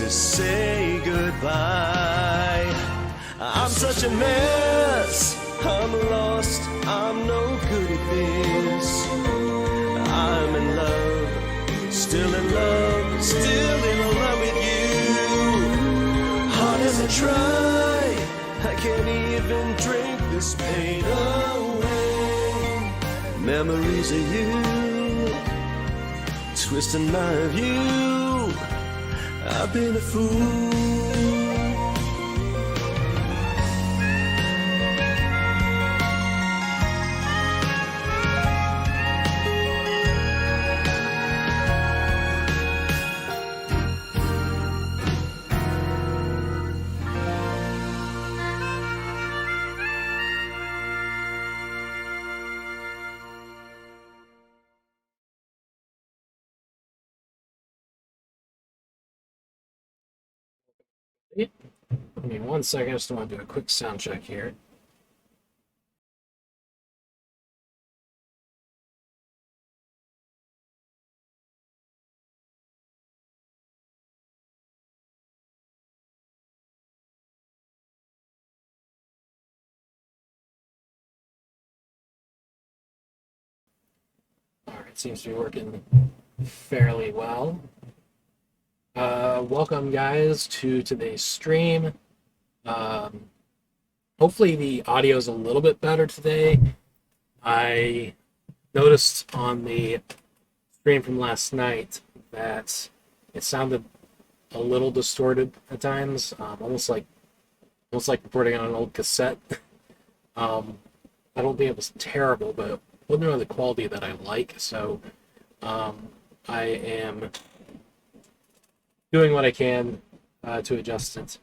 to say goodbye. I'm such a mess, I'm lost, I'm no good at this. I'm in love, still in love, still in love with you. Hard as I try, I can't even drink this pain away. Memories of you, twisting my view. I've been a fool. Give me 1 second. I just want to do a quick sound check here. All right, seems to be working fairly well. Welcome, guys, to today's stream. Hopefully the audio is a little bit better today. I noticed on the stream from last night that it sounded a little distorted at times, almost like recording on an old cassette. I don't think it was terrible, but it wasn't really the quality that I like. So I am doing what I can to adjust it.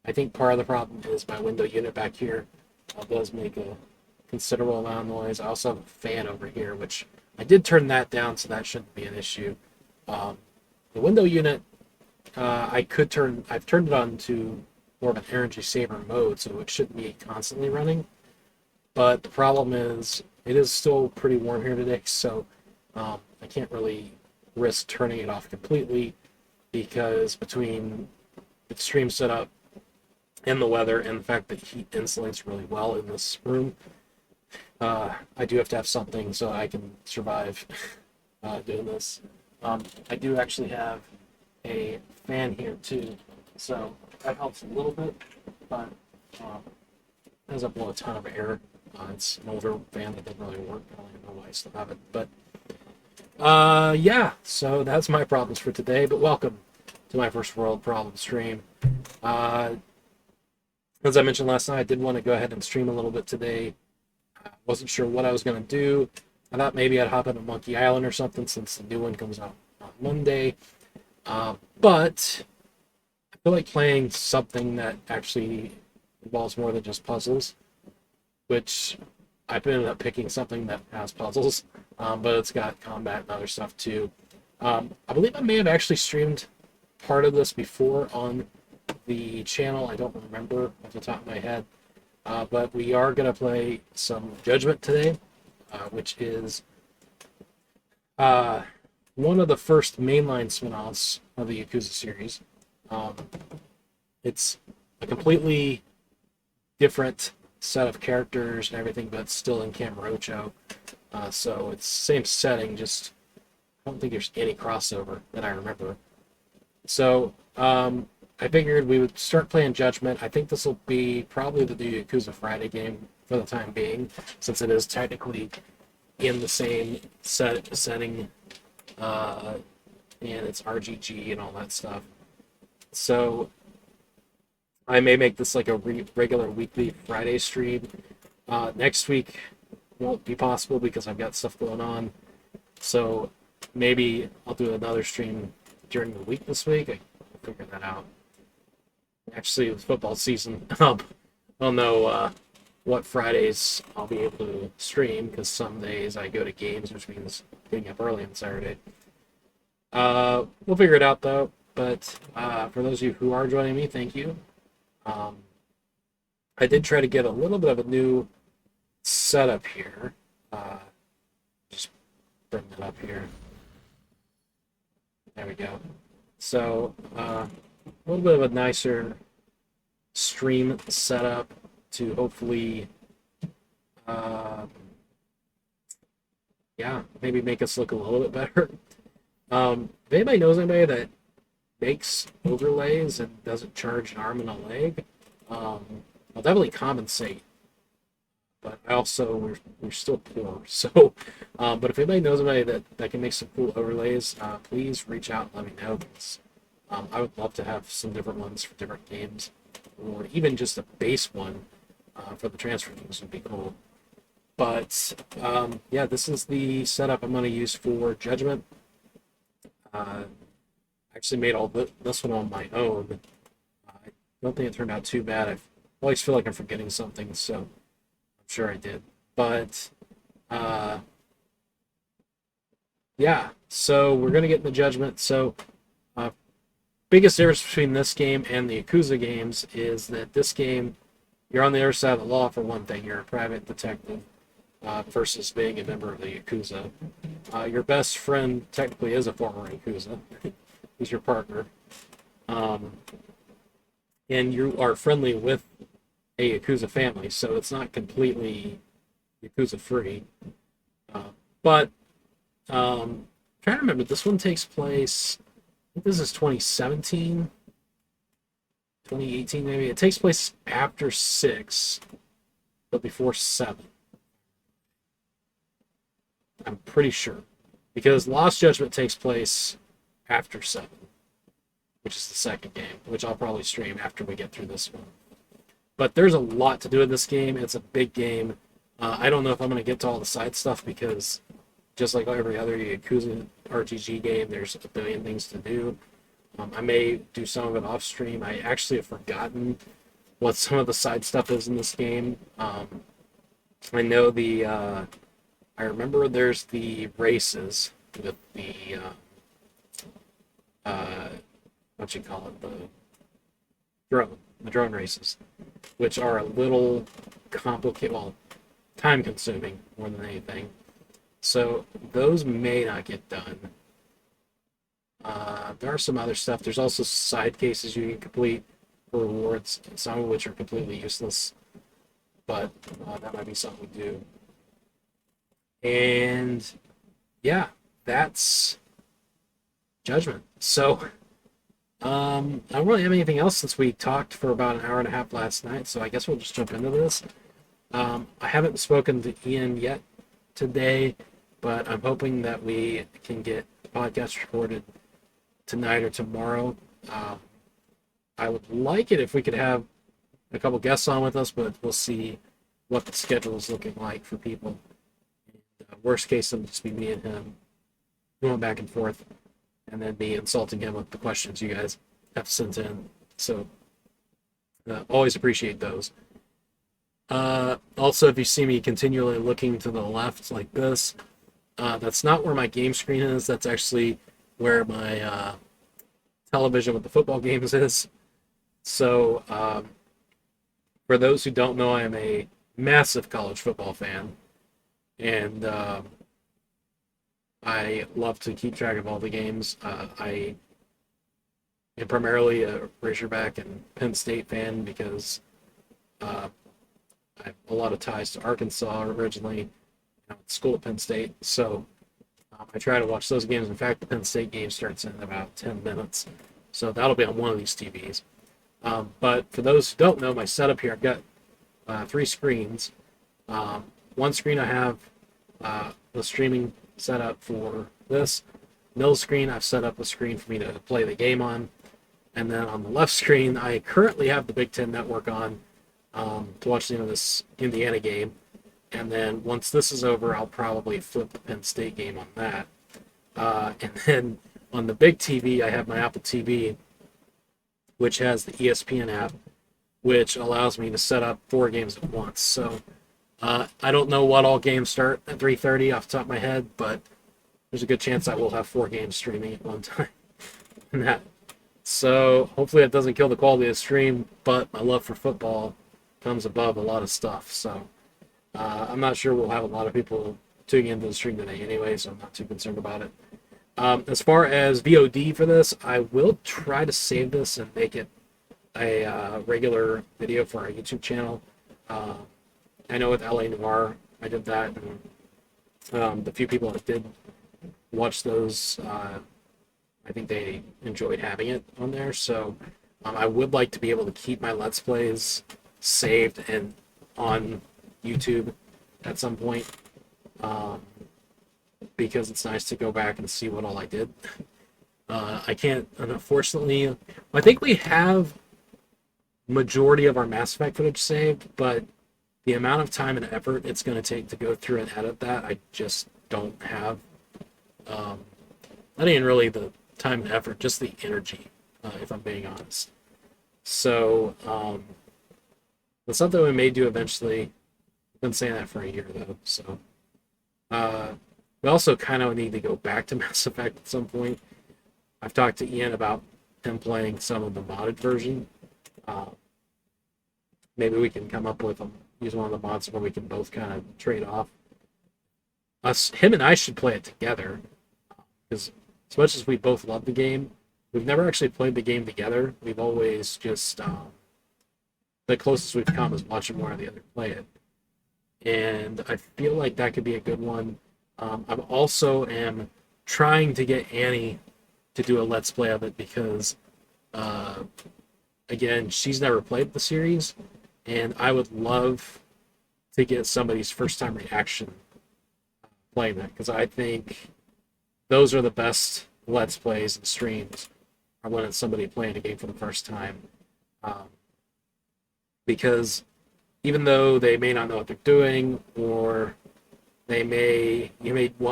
I think part of the problem is my window unit back here does make a considerable amount of noise. I also have a fan over here, which I did turn that down, so that shouldn't be an issue. The window unit, I've turned it on to more of an energy saver mode, so it shouldn't be constantly running. But the problem is, it is still pretty warm here today, so I can't really risk turning it off completely, because between the stream setup and the weather and the fact that heat insulates really well in this room, I do have to have something so I can survive doing this. I do actually have a fan here too, so that helps a little bit, but it doesn't blow a ton of air. It's an older fan that didn't really work. I don't even know why I still have it, but yeah, so that's my problems for today. But welcome to my first world problem stream. As I mentioned last night, I did want to go ahead and stream a little bit today. I wasn't sure what I was going to do. I thought maybe I'd hop into Monkey Island or something, since the new one comes out on Monday. But I feel like playing something that actually involves more than just puzzles, which I've ended up picking something that has puzzles, but it's got combat and other stuff too. I believe I may have actually streamed part of this before on the channel. I don't remember off the top of my head, but we are going to play some Judgment today, which is one of the first mainline spin-offs of the Yakuza series. It's a completely different set of characters and everything, but still in Kamurocho. So it's same setting, just I don't think there's any crossover that I remember. So I figured we would start playing Judgment. I think this will be probably the new Yakuza Friday game for the time being, since it is technically in the same setting, and it's RGG and all that stuff. So I may make this like a regular weekly Friday stream. Next week won't be possible because I've got stuff going on. So maybe I'll do another stream during the week this week. I'll figure that out. Actually, with football season, I'll know what Fridays I'll be able to stream, because some days I go to games, which means getting up early on Saturday. We'll figure it out though. But for those of you who are joining me, thank you. I did try to get a little bit of a new setup here. Just bring it up here. There we go. So little bit of a nicer stream setup to hopefully, uh, yeah, maybe make us look a little bit better. If anybody knows anybody that makes overlays and doesn't charge an arm and a leg, I'll definitely compensate. But I also we're still poor, so but if anybody knows anybody that can make some cool overlays, please reach out and let me know. 'Cause, I would love to have some different ones for different games, or even just a base one for the transfer games would be cool. But yeah, this is the setup I'm going to use for Judgment. I actually made this one on my own. I don't think it turned out too bad. I always feel like I'm forgetting something, so I'm sure I did. But yeah, so we're going to get into Judgment. So biggest difference between this game and the Yakuza games is that this game, you're on the other side of the law for one thing. You're a private detective versus being a member of the Yakuza. Your best friend technically is a former Yakuza. He's your partner. And you are friendly with a Yakuza family, so it's not completely Yakuza free. But trying to remember, this one takes place, I think this is 2017, 2018 maybe. It takes place after 6, but before 7. I'm pretty sure. Because Lost Judgment takes place after 7, which is the second game, which I'll probably stream after we get through this one. But there's a lot to do in this game. It's a big game. I don't know if I'm going to get to all the side stuff because just like every other Yakuza RPG game, there's a billion things to do. I may do some of it off stream. I actually have forgotten what some of the side stuff is in this game. I know I remember there's the races with the what you call it, the drone races, which are a little complicated, well, time consuming more than anything. So those may not get done. There are some other stuff. There's also side cases you can complete for rewards, some of which are completely useless, but that might be something we do. And yeah, that's Judgment. So I don't really have anything else since we talked for about an hour and a half last night, so I guess we'll just jump into this. I haven't spoken to Ian yet today, but I'm hoping that we can get the podcast recorded tonight or tomorrow. I would like it if we could have a couple guests on with us, but we'll see what the schedule is looking like for people. Worst case, it'll just be me and him going back and forth, and then me insulting him with the questions you guys have sent in. So, always appreciate those. Also, if you see me continually looking to the left like this, that's not where my game screen is. That's actually where my television with the football games is. So, for those who don't know, I am a massive college football fan. And I love to keep track of all the games. I am primarily a Razorback and Penn State fan because I have a lot of ties to Arkansas originally. I went to school at Penn State, so I try to watch those games. In fact, the Penn State game starts in about 10 minutes, so that'll be on one of these TVs. But for those who don't know, my setup here, I've got 3 screens. One screen I have the streaming set up for this. Middle screen, I've set up a screen for me to play the game on. And then on the left screen, I currently have the Big Ten Network on to watch the end of this Indiana game. And then once this is over, I'll probably flip the Penn State game on that. And then on the big TV, I have my Apple TV, which has the ESPN app, which allows me to set up 4 games at once. So I don't know what all games start at 3:30 off the top of my head, but there's a good chance I will have 4 games streaming at one time. And that. So hopefully that doesn't kill the quality of the stream, but my love for football comes above a lot of stuff. So I'm not sure we'll have a lot of people tuning into the stream today anyway, so I'm not too concerned about it. As far as VOD for this, I will try to save this and make it a regular video for our YouTube channel. Uh, I know with LA Noir, I did that, and the few people that did watch those, I think they enjoyed having it on there. So I would like to be able to keep my Let's Plays saved and on YouTube at some point, um, because it's nice to go back and see what all I did. I can't, unfortunately. I think we have majority of our Mass Effect footage saved, but the amount of time and effort it's going to take to go through and edit that, I just don't have. Not even really the time and effort, just the energy, if I'm being honest. So, it's something we may do eventually. I've been saying that for a year, though. So, we also kind of need to go back to Mass Effect at some point. I've talked to Ian about him playing some of the modded version. Maybe we can come up with use one of the mods where we can both kind of trade off. Him and I should play it together, because as much as we both love the game, we've never actually played the game together. We've always just the closest we've come is watching one or the other play it, and I feel like that could be a good one. I'm also am trying to get Annie to do a Let's Play of it because, again, she's never played the series, and I would love to get somebody's first time reaction playing that, because I think those are the best Let's Plays and streams are when it's somebody playing a game for the first time. Because even though they may not know what they're doing, or you may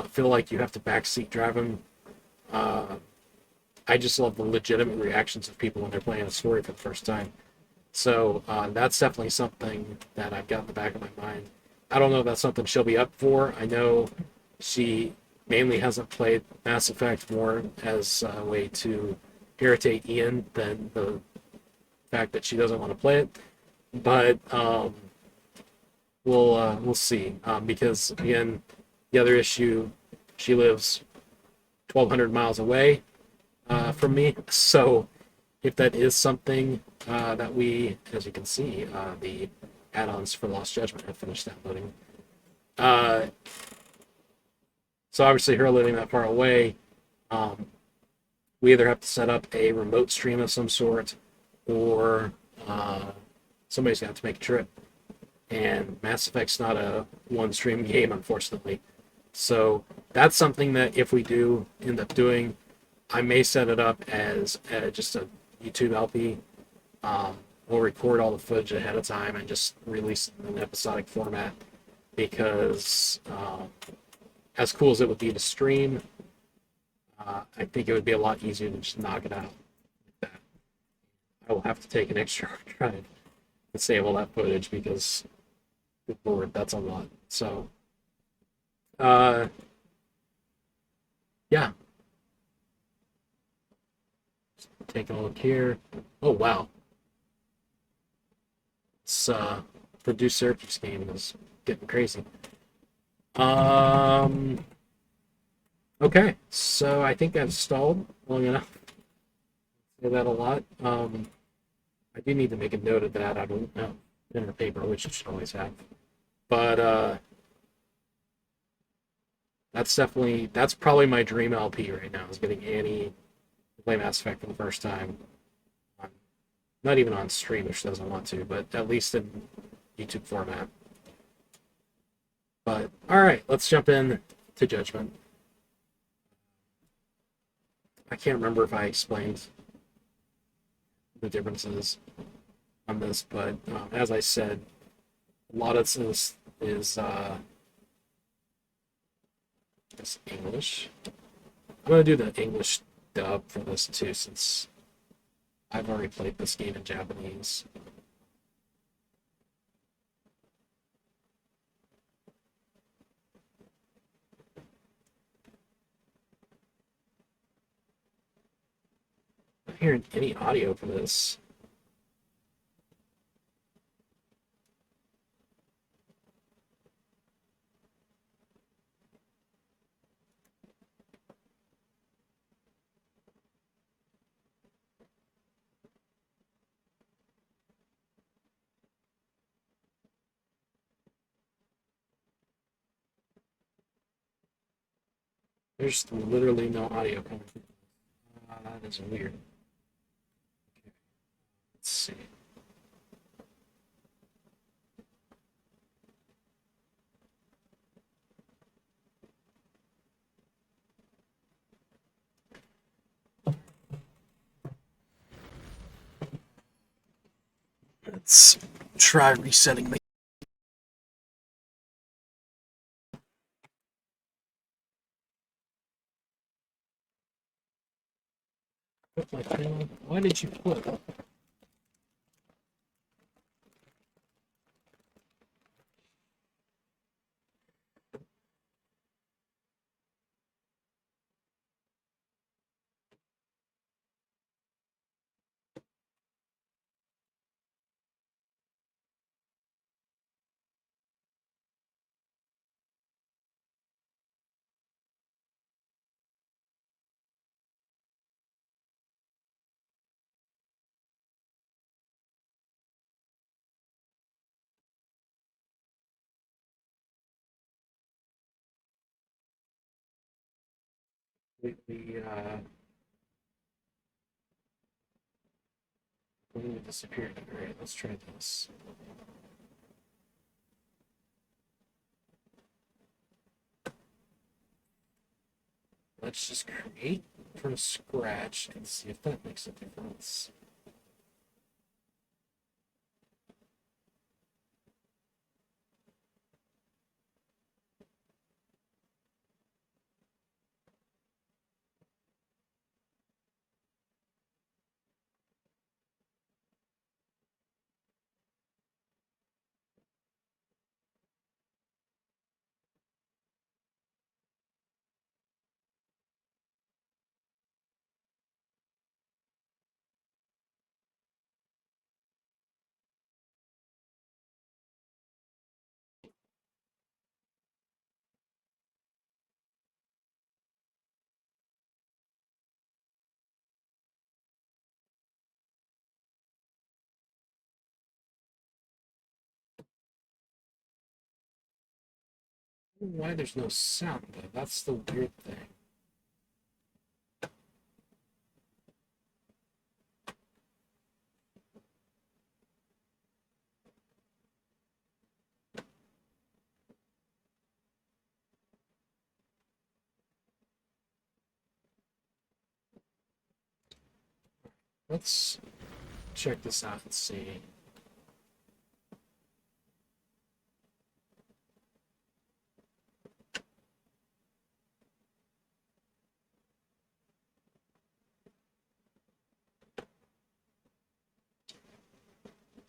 feel like you have to backseat drive them, I just love the legitimate reactions of people when they're playing a story for the first time. So that's definitely something that I've got in the back of my mind. I don't know if that's something she'll be up for. I know she mainly hasn't played Mass Effect more as a way to irritate Ian than the fact that she doesn't want to play it. But we'll see. Because again, the other issue, she lives 1,200 miles away from me. So if that is something that we, as you can see, the add-ons for Lost Judgment have finished downloading. So obviously her living that far away, we either have to set up a remote stream of some sort, or somebody's got to make a trip. And Mass Effect's not a one-stream game, unfortunately. So that's something that if we do end up doing, I may set it up as just a YouTube LP. We'll record all the footage ahead of time and just release it in an episodic format, because as cool as it would be to stream, I think it would be a lot easier to just knock it out like that. I will have to take an extra hard drive to save all that footage, because, good lord, that's a lot. So, yeah. Just taking a look here. Oh, wow. This Purdue Syracuse game is getting crazy. Okay, so I think I've stalled long enough. Say that a lot. I do need to make a note of that. I don't know, pen or paper, which you should always have. But that's probably my dream LP right now, is getting Annie to play Mass Effect for the first time. Not even on stream if she doesn't want to, but at least in YouTube format. But alright, let's jump in to Judgment. I can't remember if I explained the differences on this, but as I said, a lot of this is just English. I'm going to do the English dub for this too, since I've already played this game in Japanese. I'm not hearing any audio for this. There's literally no audio coming from. That is weird. Okay, let's see. Let's try resetting the. Put my thing on. Why did you put it? Completely completely disappeared. Alright, let's try this. Let's just create from scratch and see if that makes a difference. Why there's no sound though? That's the weird thing. Let's check this out and see.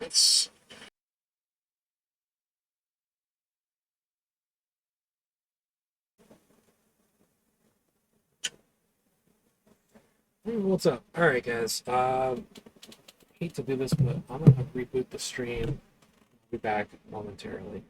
Let's. Hey, what's up? Alright, guys. Hate to do this, but I'm gonna reboot the stream. Be back momentarily.